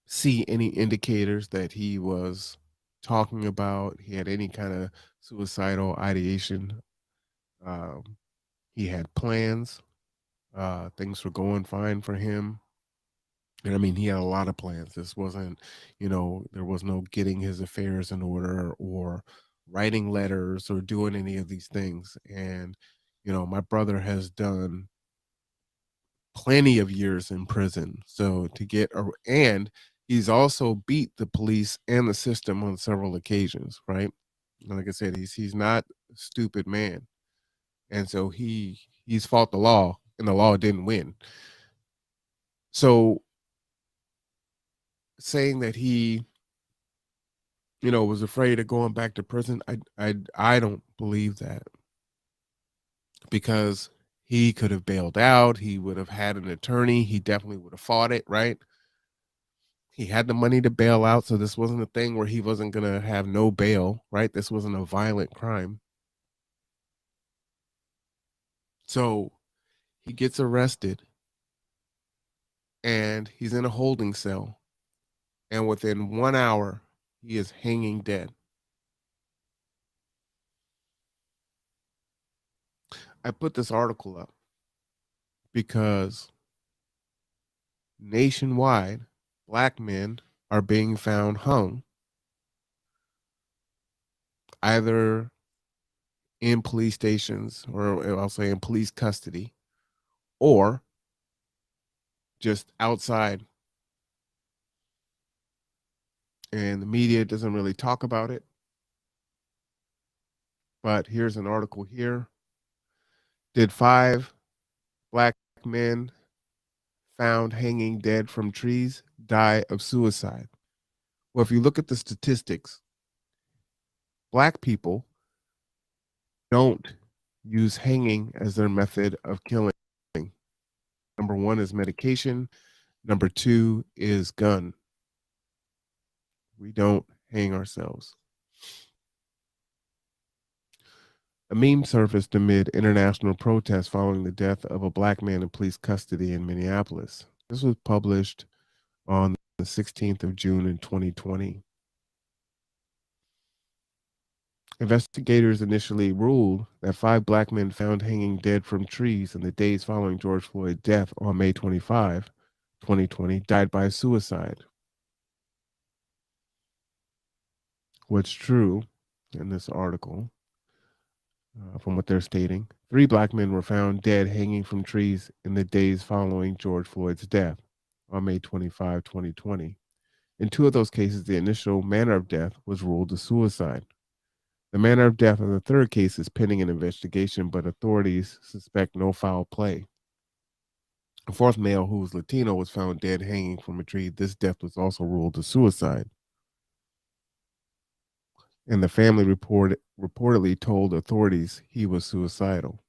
see any indicators that he was talking about. He had any kind of suicidal ideation. Um, he had plans. Things were going fine for him. And I mean, he had a lot of plans. This wasn't, there was no getting his affairs in order or writing letters or doing any of these things. And, my brother has done plenty of years in prison. So and he's also beat the police and the system on several occasions, right? Like I said, he's not a stupid man. And so he's fought the law and the law didn't win. So saying that he was afraid of going back to prison. I don't believe that because he could have bailed out. He would have had an attorney. He definitely would have fought it, right? He had the money to bail out, so this wasn't a thing where he wasn't gonna have no bail, right? This wasn't a violent crime. So he gets arrested and he's in a holding cell, and within 1 hour, he is hanging dead. I put this article up because nationwide, Black men are being found hung either in police stations or I'll say in police custody or just outside. And the media doesn't really talk about it. But here's an article here. Did 5 Black men found hanging dead from trees die of suicide? Well, if you look at the statistics, Black people don't use hanging as their method of killing. Number one is medication. Number two is gun. We don't hang ourselves. A meme surfaced amid international protests following the death of a Black man in police custody in Minneapolis. This was published on the 16th of June in 2020. Investigators initially ruled that 5 black men found hanging dead from trees in the days following George Floyd's death on May 25, 2020, died by suicide. What's true in this article, from what they're stating, 3 black men were found dead hanging from trees in the days following George Floyd's death on May 25, 2020. In 2 of those cases, the initial manner of death was ruled a suicide. The manner of death in the 3rd case is pending an investigation, but authorities suspect no foul play. A 4th male, who was Latino, was found dead hanging from a tree. This death was also ruled a suicide. And the family reportedly told authorities he was suicidal.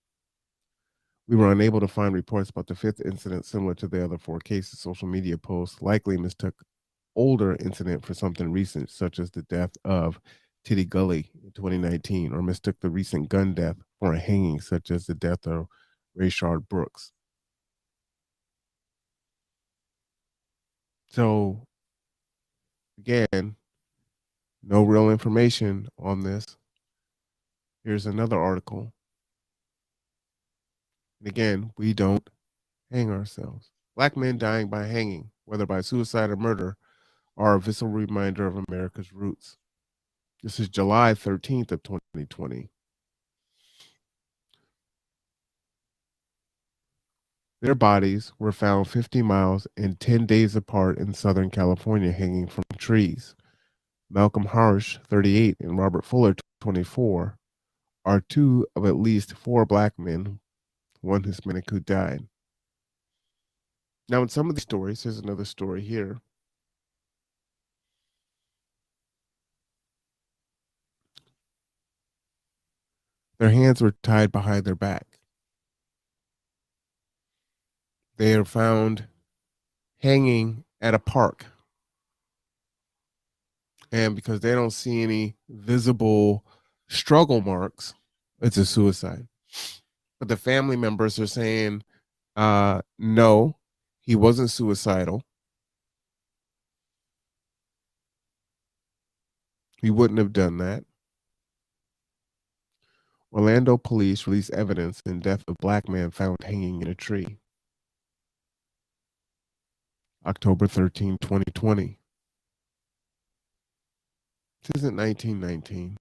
We were unable to find reports about the 5th incident similar to the other 4 cases. Social media posts likely mistook older incident for something recent, such as the death of Titty Gully in 2019, or mistook the recent gun death for a hanging, such as the death of Rayshard Brooks. So, again, no real information on this. Here's another article. And again, we don't hang ourselves. Black men dying by hanging, whether by suicide or murder, are a visceral reminder of America's roots. This is July 13th of 2020. Their bodies were found 50 miles and 10 days apart in Southern California, hanging from trees. Malcolm Harsh, 38, and Robert Fuller, 24, are 2 of at least 4 black men, 1 Hispanic, who died. Now, in some of these stories, here's another story here. Their hands were tied behind their back. They are found hanging at a park. And because they don't see any visible struggle marks, it's a suicide. But the family members are saying, no, he wasn't suicidal. He wouldn't have done that. Orlando police released evidence in death of black man found hanging in a tree. October 13, 2020. This isn't 1919.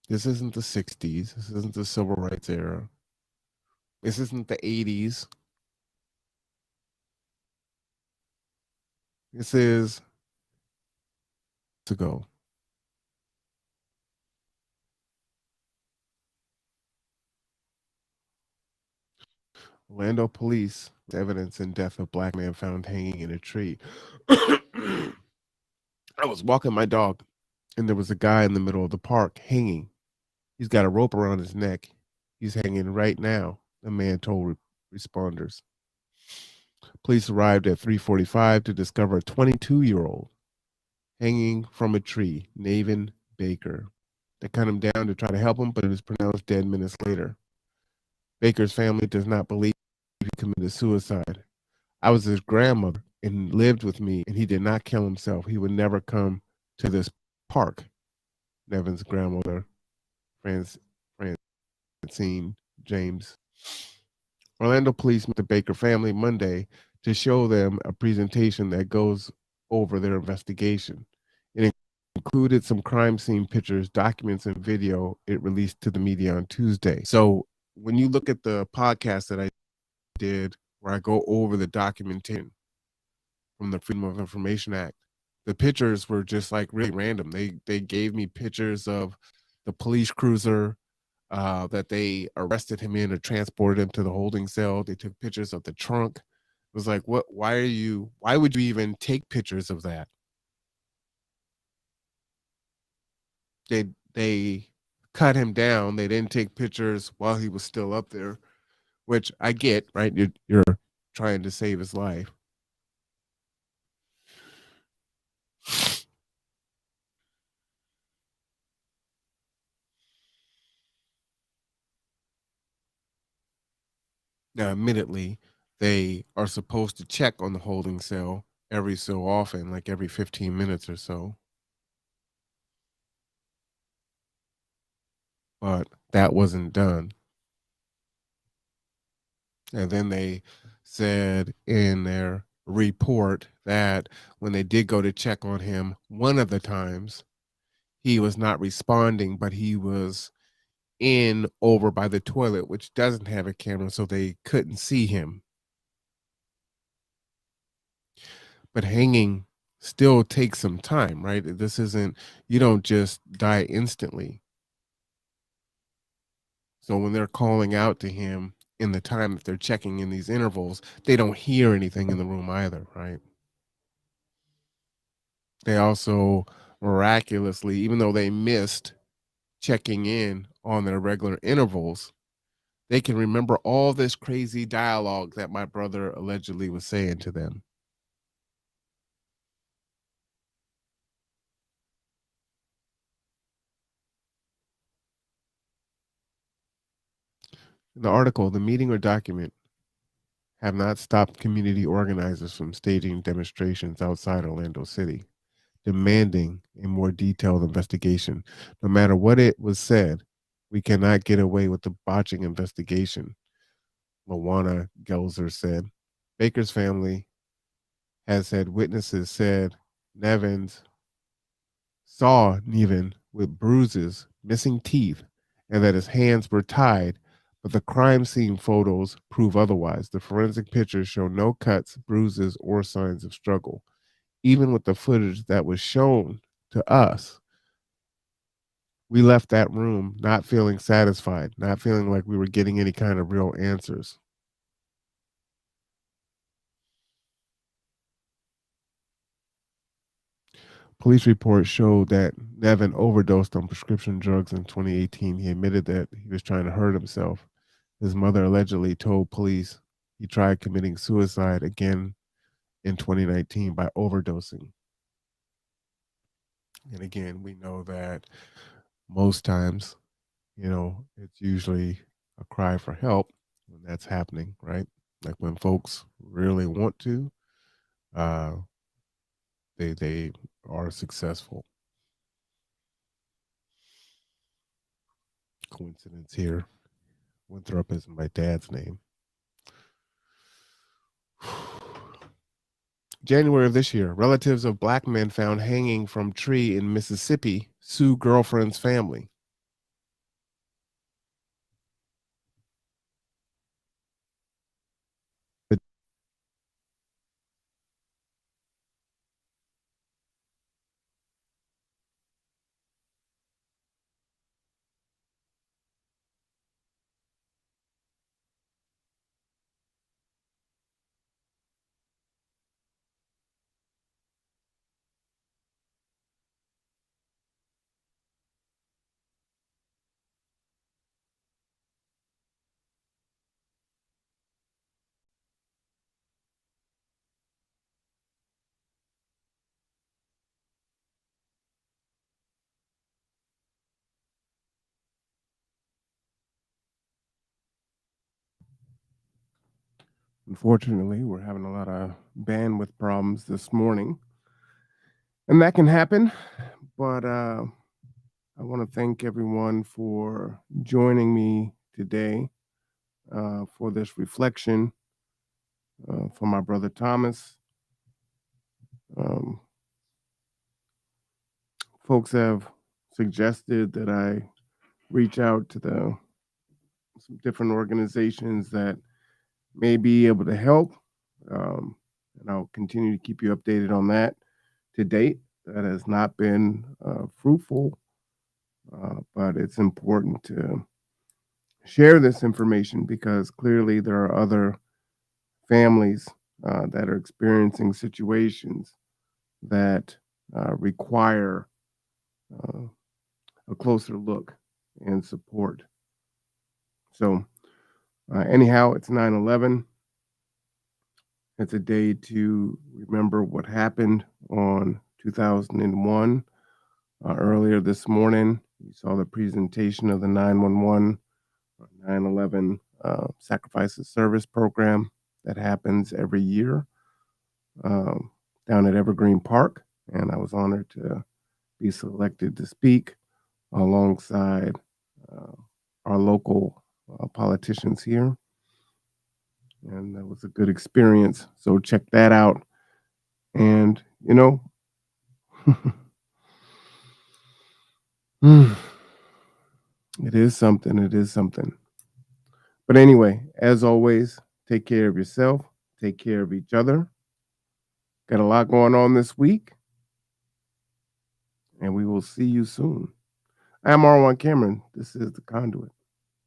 This isn't the 60s. This isn't the civil rights era. This isn't the 80s. This is ago. Orlando police evidence in death of black man found hanging in a tree. I was walking my dog, and there was a guy in the middle of the park hanging. He's got a rope around his neck. He's hanging right now, the man told responders. Police arrived at 3:45 to discover a 22-year-old hanging from a tree, Navin Baker. They cut him down to try to help him, but he was pronounced dead minutes later. Baker's family does not believe he committed suicide. I was his grandmother and lived with me, and he did not kill himself. He would never come to this park. Nevin's grandmother, Francine James. Orlando police met the Baker family Monday to show them a presentation that goes over their investigation. It included some crime scene pictures, documents, and video it released to the media on Tuesday. So when you look at the podcast that I did where I go over the documentation from the Freedom of Information Act, the pictures were just like really random. They gave me pictures of the police cruiser that they arrested him in or transported him to the holding cell. They took pictures of the trunk. It was like, why would you even take pictures of that? They cut him down. They didn't take pictures while he was still up there, which I get, right? You're trying to save his life. Now, admittedly, they are supposed to check on the holding cell every so often, like every 15 minutes or so. but that wasn't done. And then they said in their report that when they did go to check on him one of the times, he was not responding, but he was in over by the toilet, which doesn't have a camera, so they couldn't see him. But hanging still takes some time, right? This isn't, you don't just die instantly. So when they're calling out to him in the time that they're checking in these intervals, they don't hear anything in the room either, right? They also miraculously, even though they missed checking in on their regular intervals, they can remember all this crazy dialogue that my brother allegedly was saying to them. In the article, the meeting or document have not stopped community organizers from staging demonstrations outside Orlando City, demanding a more detailed investigation. No matter what it was said, we cannot get away with the botching investigation, Lawana Gelzer said. Baker's family has said witnesses said Nevins saw Nevin with bruises, missing teeth, and that his hands were tied, but the crime scene photos prove otherwise. The forensic pictures show no cuts, bruises, or signs of struggle. Even with the footage that was shown to us, we left that room not feeling satisfied, not feeling like we were getting any kind of real answers. Police reports showed that Nevin overdosed on prescription drugs in 2018. He admitted that he was trying to hurt himself. His mother allegedly told police he tried committing suicide again in 2019 by overdosing. And again, we know that most times, it's usually a cry for help when that's happening, right? Like when folks really want to, uh, they are successful. Coincidence here. Winthrop is my dad's name. January of this year, relatives of black men found hanging from tree in Mississippi sue girlfriend's family. Unfortunately, we're having a lot of bandwidth problems this morning, and that can happen. But I want to thank everyone for joining me today for this reflection for my brother Thomas. Um, Folks have suggested that I reach out to some different organizations that may be able to help. And I'll continue to keep you updated on that. To date, that has not been fruitful, but it's important to share this information because clearly there are other families that are experiencing situations that require uh, a closer look and support. So, anyhow, it's 9/11. It's a day to remember what happened on 2001. Earlier this morning, you saw the presentation of the 911 9/11 Sacrifices Service Program that happens every year um, down at Evergreen Park. And I was honored to be selected to speak alongside uh, our local politicians here, and that was a good experience. So check that out. And it is something. It is something. But anyway, as always, take care of yourself. Take care of each other. Got a lot going on this week, and we will see you soon. I'm Marwan Cameron. This is The Conduit.